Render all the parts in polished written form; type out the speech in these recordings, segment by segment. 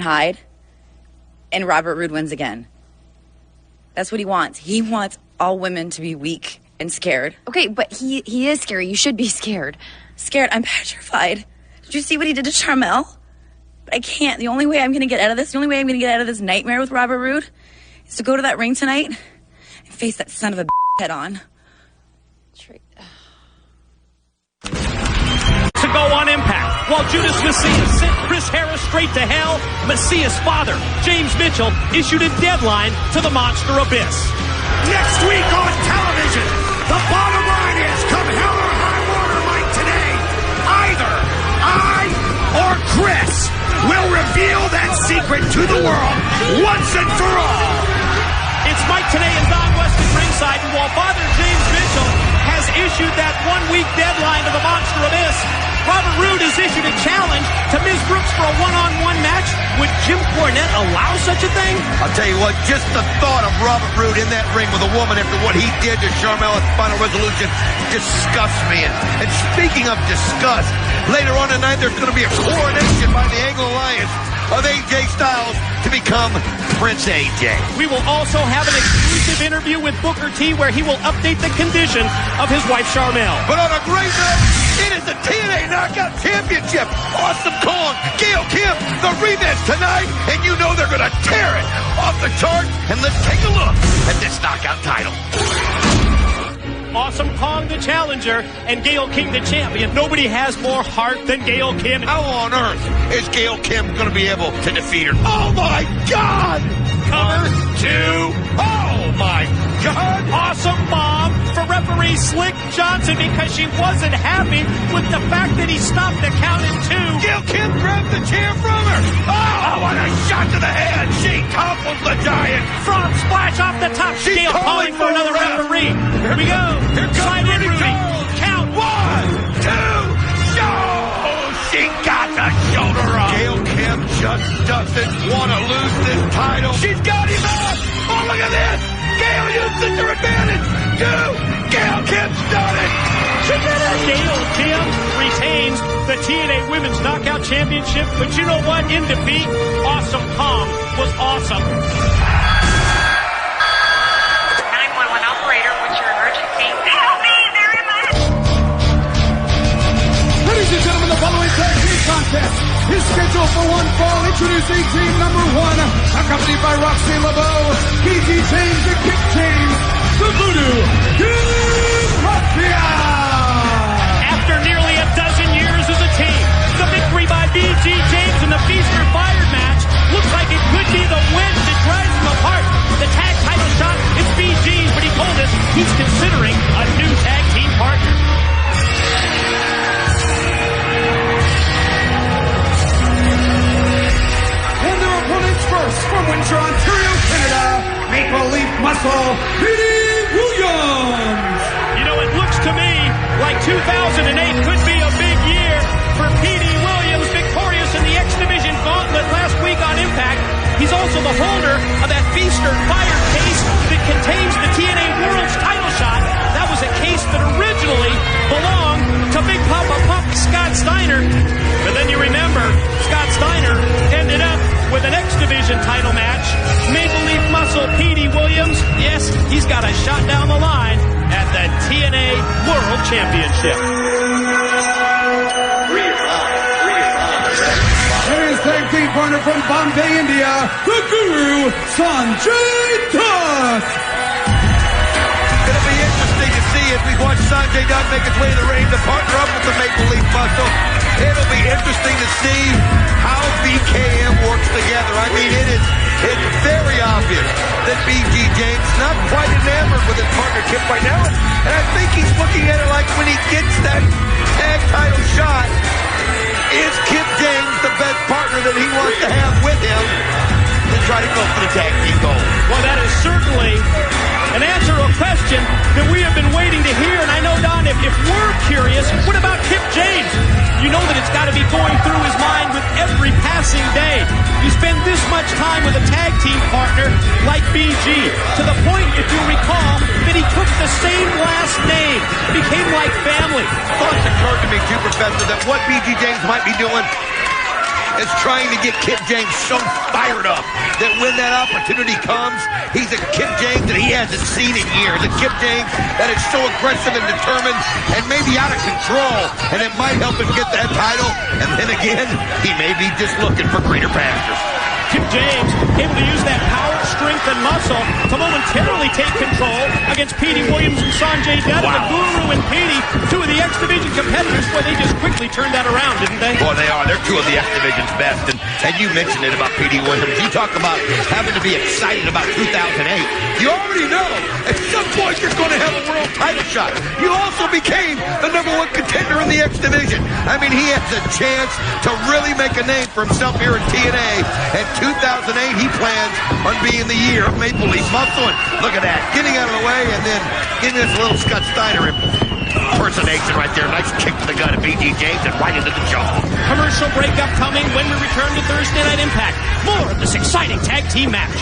hide, and Robert Roode wins again. That's what he wants. He wants all women to be weak and scared. Okay, but he is scary. You should be scared. Scared? I'm petrified. Did you see what he did to Charmel? But I can't. The only way I'm going to get out of this, the only way I'm going to get out of this nightmare with Robert Roode is to go to that ring tonight and face that son of a head on. To go on Impact, while Judas Messias sent Chris Harris straight to hell, Messias' father, James Mitchell, issued a deadline to the monster abyss. Next week on television, the bottom line is, come hell or high water, Mike, today, either I or Chris will reveal that secret to the world once and for all. It's Mike today and Don West at ringside, and while Father James Mitchell has issued that one-week deadline to the monster abyss, Robert Roode has issued a challenge to Ms. Brooks for a one-on-one match. Would Jim Cornette allow such a thing? I'll tell you what, just the thought of Robert Roode in that ring with a woman after what he did to Charmel at Final Resolution disgusts me. And speaking of disgust, later on tonight there's going to be a coronation by the Angle Alliance of AJ Styles to become Prince AJ. We will also have an exclusive interview with Booker T where he will update the condition of his wife Charmel. But on a great note, it is the TNA Knockout Championship. Awesome Kong, Gail Kim, the rematch tonight, and you know they're going to tear it off the chart. And let's take a look at this Knockout title. Awesome Kong the challenger and Gail Kim the champion. Nobody has more heart than Gail Kim. How on earth is Gail Kim going to be able to defeat her? Oh my God! Cover two. Oh my God! Awesome bomb for referee Slick Johnson because she wasn't happy with the fact that he stopped the count in two. Gail Kim grabbed the chair from her. Oh, what a shot to the head! She topples the giant. Frog splash off the top. She's Gail calling for another referee. Here we go. Here comes Slide in, Rudy. Count. 1, 2, oh, she got the shoulder up. Gail Kim just doesn't want to lose this title. She's got him up. Oh, look at this. Gail uses her advantage. Gail Kim's done it. She did it. Gail Kim retains the TNA Women's Knockout Championship. But you know what? In defeat, Awesome Kong was awesome. 911 operator, what's your emergency? Help me very much. Ladies and gentlemen, the following tag team contest is scheduled for one fall. Introducing team number 1, accompanied by Roxy LeBeau, PG James, and Kick James, the Voodoo King Mafia. After nearly a dozen years as a team, the victory by BG James in the Feaster Fired match looks like it could be the win that drives them apart. The tag title shot, it's BG's, but he told us he's considering a new tag team partner. And their opponents first, from Windsor, Ontario, Canada, Maple Leaf Muscle, Petey Williams. You know, it looks to me like 2008 could be a big year for Petey Williams, victorious in the X Division Gauntlet last week on Impact. He's also the holder of that Feaster Fire case that contains the TNA World's title shot. That was a case that originally belonged to Big Papa Pump Scott Steiner. But then you remember, Scott Steiner ended up with an X Division title match. Maple Leaf Muscle Petey Williams, yes, he's got a shot down the line at the TNA World Championship. His tag team partner from Bombay, India, the Guru, Sonjay Dutt. It'll be interesting to see as we watch Sonjay Dutt make his way to the ring to partner up with the Maple Leaf Muscle. It'll be interesting to see how BKM works together. I mean, it's very obvious that BG James is not quite enamored with his partnership right now. And I think he's looking at it like when he gets that tag title shot, is Kip James the best partner that he wants to have with him to try to go for the tag team gold? Well, that is certainly an answer to a question that we have been waiting to hear. And I know, Don, if we're curious, what about Kip James? You know that it's got to be going through his mind with every passing day. You spend this much time with a tag team partner like BG, to the point, if you recall, that he took the same last name, became like family. Thoughts occurred to me too, Professor, that what BG James might be doing is trying to get Kip James so fired up that when that opportunity comes, he's a Kip James that he hasn't seen in years. A Kip James that is so aggressive and determined and maybe out of control, and it might help him get that title. And then again, he may be just looking for greener pastures. Kip James able to use that power, strength, and muscle to momentarily take control against Petey Williams and Sonjay Dutt. Wow. The Guru and Petey, two of the X Division competitors, boy, they just quickly turned that around, didn't they? Boy, they are. They're two of the X Division's best. And you mentioned it about Petey Williams. You talk about having to be excited about 2008. You already know at some point you're going to have a world title shot. You also became the #1 contender in the X Division. I mean, he has a chance to really make a name for himself here in TNA. And 2008, he plans on being the year of Maple Leaf Muscle. And look at that, getting out of the way and then getting this little Scott Steiner impersonation right there. Nice kick to the gut of BG James and right into the jaw. Commercial break upcoming when we return to Thursday Night Impact. More of this exciting tag team match.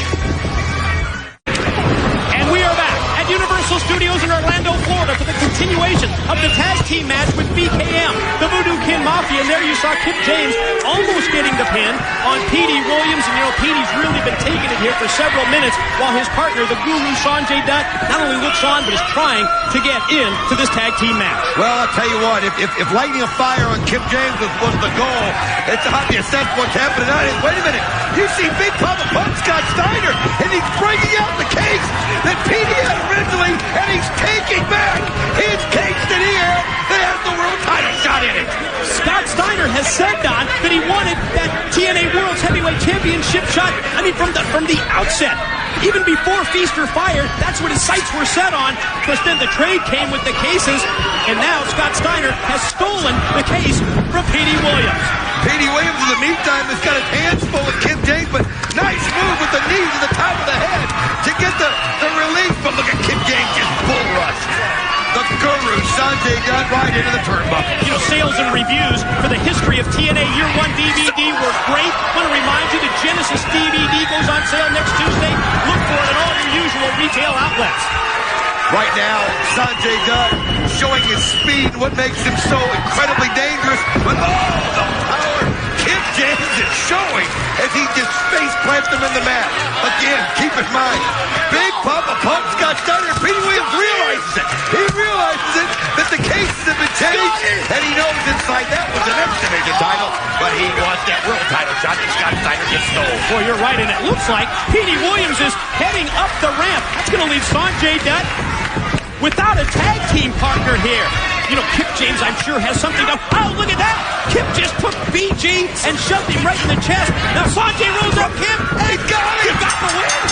And we are back at Universal Studios in Orlando, Florida for the continuation of the tag team match with BKM, the Voodoo Kin Mafia. And there you saw Kip James almost getting the pin on Petey Williams. And you know, Petey's really been taking it here for several minutes while his partner, the Guru Sonjay Dutt, not only looks on but is trying to get into this tag team match. Well, I'll tell you what, if lighting a fire on Kip James was the goal, it's obvious that's what's happening. Wait a minute, you see Big Papa Pump Scott Steiner, and he's breaking out the case that Petey had originally, and he's taking back his case that he had that has the world title shot in it. Scott Steiner has said, Don, that he wanted that TNA World's Heavyweight Championship shot, I mean, from the outset. Even before Feaster fired, that's what his sights were set on. Because then the trade came with the cases, and now Scott Steiner has stolen the case from Petey Williams. Petey Williams, in the meantime, has got his hands full of Kip James, but nice move with the knee to the top of the head to get the relief. But look at Kip James just bull rush. The Guru, Sonjay Dutt, right into the turnbuckle. You know, sales and reviews for the history of TNA Year 1 DVD were great. I want to remind you the Genesis DVD goes on sale next Tuesday. Look for it at all your usual retail outlets. Right now, Sonjay Dutt showing his speed and what makes him so incredibly dangerous. But oh, the power Kip James is showing as he just face plants him in the mat. Again, keep in mind, Big Papa Pump Scott Steiner, Petey Williams realizes it. He realizes it, that the cases have been changed, and he knows inside that was an X Division title, but he wants that world title shot that Scott Steiner just stole. Well, you're right, and it looks like Petey Williams is heading up the ramp. That's going to leave Sonjay Dutt without a tag team partner here. You know, Kip James, I'm sure, has something to... Oh, look at that! Kip just took BG and shoved him right in the chest. Now Sonjay rolls up Kip. He got it! He got the win!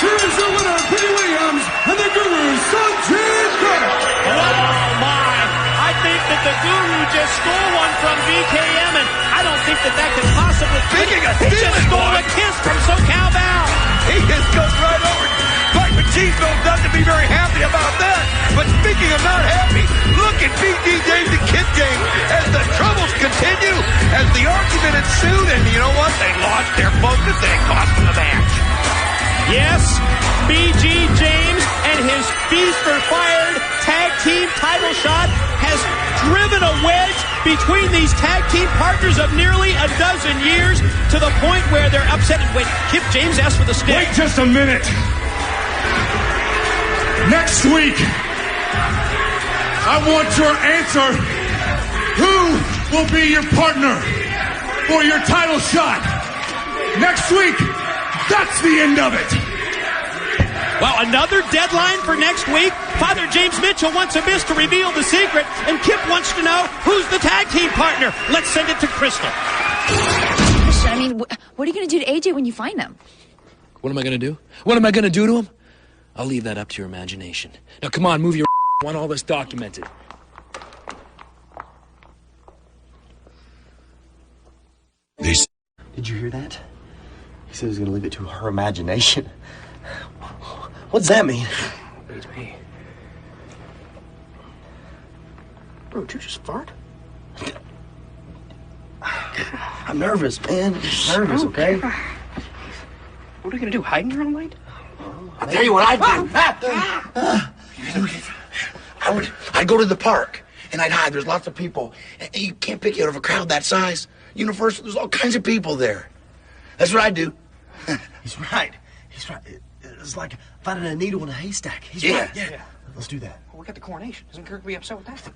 Here's the winner, Petey Williams, and the Guru, Sonjay Dutt. Oh, my. I think that the Guru just stole one from BKM, and I don't think that that could possibly... Speaking of he just stealing stole one. a kiss from SoCal Val. He just goes right over. Mike McCheeseville doesn't be very happy about that. But speaking of not happy, look at BG James and Kip James as the troubles continue, as the argument ensued, and you know what? They lost their focus and it cost them the match. Yes, BG James and his Feast for Fired tag team title shot has driven a wedge between these tag team partners of nearly a dozen years to the point where they're upset. Wait, Kip James asked for the stick. Wait just a minute. Next week, I want your answer. Who will be your partner for your title shot? Next week, that's the end of it. Well, another deadline for next week. Father James Mitchell wants Abyss to reveal the secret, and Kip wants to know who's the tag team partner. Let's send it to Crystal. I mean, what are you going to do to AJ when you find him? What am I going to do? What am I going to do to him? I'll leave that up to your imagination. Now, come on, move your I want all this documented. Did you hear that? He said he was going to leave it to her imagination. What does that mean? It's me. Bro, did you just fart? I'm nervous, man. I'm just nervous, okay? What are you going to do, hide in your own light? I'll tell you what I'd do. I'd go to the park, and I'd hide. There's lots of people. And you can't pick you out of a crowd that size. Universal, there's all kinds of people there. That's what I do. He's right. He's right. It's like finding a needle in a haystack. He's Yeah. right. Yeah. Let's do that. Well, we got the coronation. Isn't Kirk be upset with that? The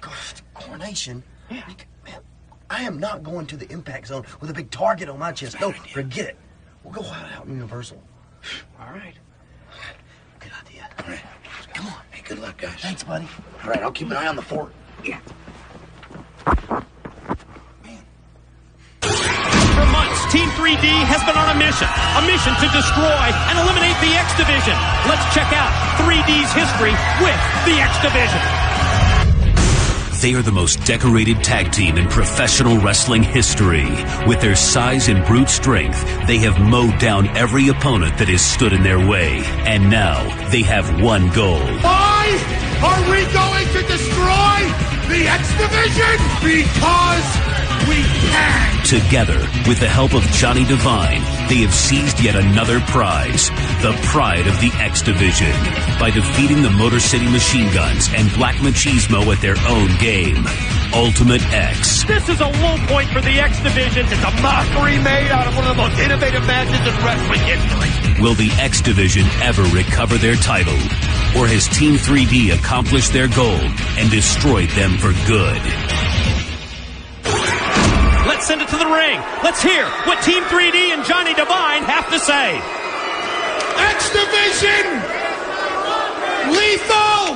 coronation? Yeah. Man, I am not going to the impact zone with a big target on my chest. No, forget it. We'll go hide out in Universal. All right. Good idea. All right. Come on. Hey, good luck, guys. Thanks, buddy. All right, I'll keep an eye on the fort. Yeah. For months, Team 3D has been on a mission to destroy and eliminate the X Division. Let's check out 3D's history with the X Division. They are the most decorated tag team in professional wrestling history. With their size and brute strength, they have mowed down every opponent that has stood in their way. And now, they have one goal. Why are we going to destroy the X Division? Because we can. Together, with the help of Johnny Devine, they have seized yet another prize, the pride of the X Division, by defeating the Motor City Machine Guns and Black Machismo at their own game, Ultimate X. This is a low point for the X Division. It's a mockery made out of one of the most innovative matches in wrestling history. Will the X Division ever recover their title? Or has Team 3D accomplished their goal and destroyed them for good? Let's send it to the ring. Let's hear what Team 3D and Johnny Devine have to say. X Division, Lethal,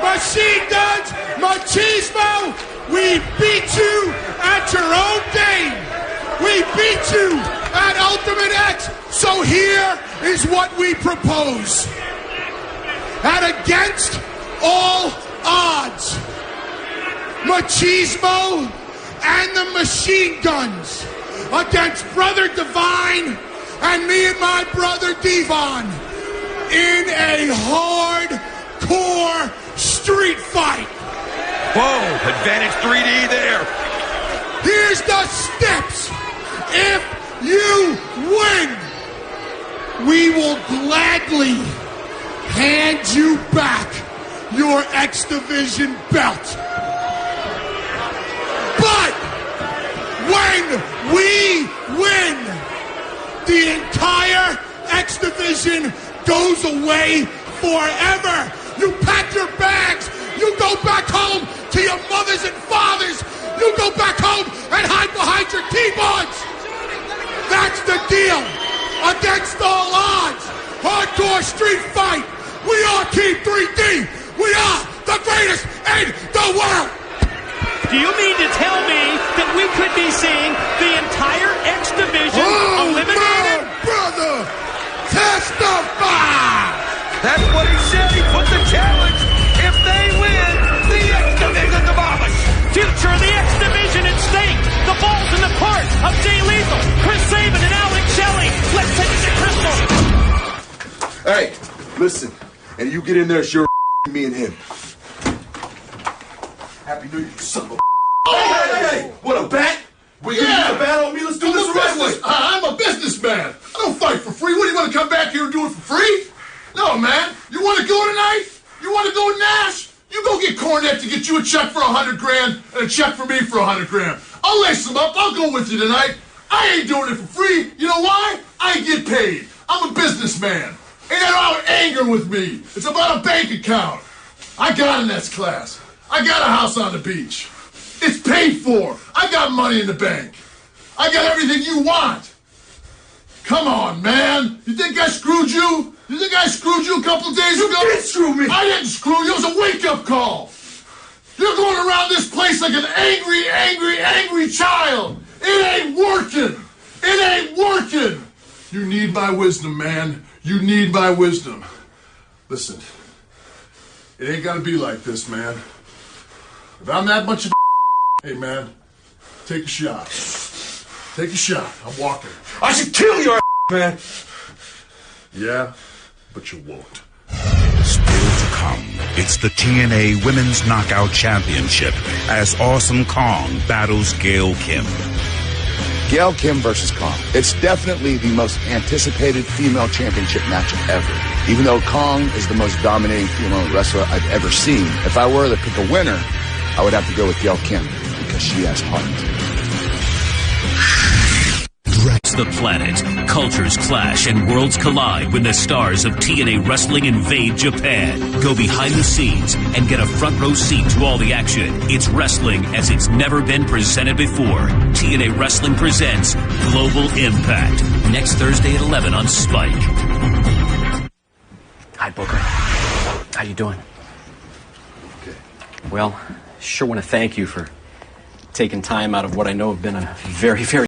Machine Guns, Machismo, we beat you at your own game. We beat you at Ultimate X. So here is what we propose. And against all odds, Machismo and the Machine Guns against Brother Divine and me and my brother Devon in a hardcore street fight. Whoa, advantage 3D there. Here's the steps. If you win, we will gladly hand you back your X Division belt. But when we win, the entire X Division goes away forever. You pack your bags. You go back home to your mothers and fathers. You go back home and hide behind your keyboards. That's the deal. Against all odds. Hardcore street fight. We are Team 3D. We are the greatest in the world. Do you mean to tell me that we could be seeing the entire X Division eliminated? My brother, testify! That's what he said. He put the challenge. If they win, the X Division's demolished. Future of the X Division at stake. The ball's in the court of Jay Lethal, Chris Sabin, and Alex Shelley. Let's take it to Crystal. Hey, listen. And you get in there, sure me and him. Happy New Year, you son of a. Hey! What, a bet? We gonna use a bet on me? Let's do this the right way. I'm a businessman. I don't fight for free. What, do you want to come back here and do it for free? No, man. You want to go tonight? You want to go Nash? You go get Cornette to get you a check for $100 grand and a check for me for $100 grand. I'll lace them up. I'll go with you tonight. I ain't doing it for free. You know why? I get paid. I'm a businessman. Ain't about anger with me. It's about a bank account. I got an S class. I got a house on the beach. It's paid for. I got money in the bank. I got everything you want. Come on, man. You think I screwed you? You think I screwed you a couple of days ago? You did screw me. I didn't screw you. It was a wake-up call. You're going around this place like an angry, angry, angry child. It ain't working. It ain't working. You need my wisdom, man. You need my wisdom. Listen, it ain't gonna be like this, man. If I'm that much of a hey, man, take a shot. Take a shot. I'm walking. I should kill your man. Yeah, but you won't. Still to come, it's the TNA Women's Knockout Championship as Awesome Kong battles Gail Kim. Gail Kim versus Kong. It's definitely the most anticipated female championship match ever. Even though Kong is the most dominating female wrestler I've ever seen, if I were to pick a winner, I would have to go with Gail Kim because she has heart. across the planet. Cultures clash and worlds collide when the stars of TNA Wrestling invade Japan. Go behind the scenes and get a front row seat to all the action. It's wrestling as it's never been presented before. TNA Wrestling presents Global Impact. Next Thursday at 11 on Spike. Hi, Booker. How you doing? Okay. Well, sure want to thank you for taking time out of what I know have been a very, very